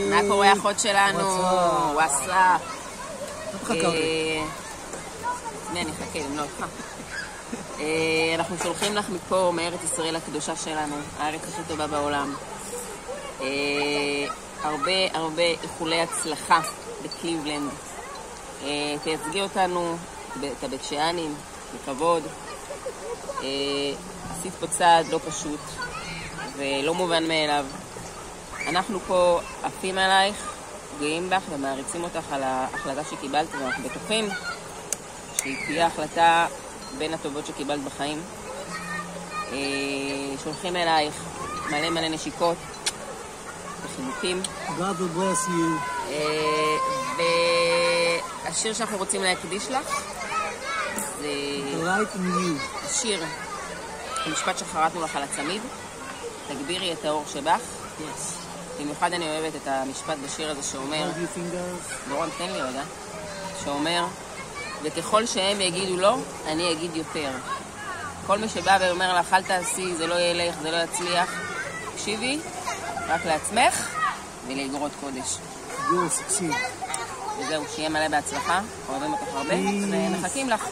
מה קורה אחות שלנו? וואסאפ. אני אחכה, אם לא אותך. אנחנו שולחים לך מפה מארץ ישראל הקדושה שלנו, הארץ הכי טובה בעולם. הרבה איחולי הצלחה בקליבלנד. תייצגי אותנו, את הבית שאנים, בכבוד. עשית פה צעד לא פשוט ולא מובן מאליו. אנחנו פה עפים עלייך, גאים בך ומעריצים אותך על ההחלטה שקיבלת, ואנחנו בטוחים שהיא תהיה החלטה בין הטובות שקיבלת בחיים. שולחים אלייך מלא נשיקות וחיבוקים. God will bless you. והשיר שאנחנו רוצים להקדיש לך זה השיר, המשפט שחרטנו לך על הצמיד, תגבירי את האור שבך. במיוחד אני אוהבת את המשפט בשיר הזה שאומר, דורון תן לי רגע, שאומר, וככל שהם יגידו לא, אני אגיד יותר. כל מי שבא ואומר לך, אל תעשי, זה לא ילך, זה לא יצליח, תקשיבי, רק לעצמך ולאגרות קודש. וזהו, שיהיה מלא בהצלחה, אוהבים אותך הרבה, ומחכים לך.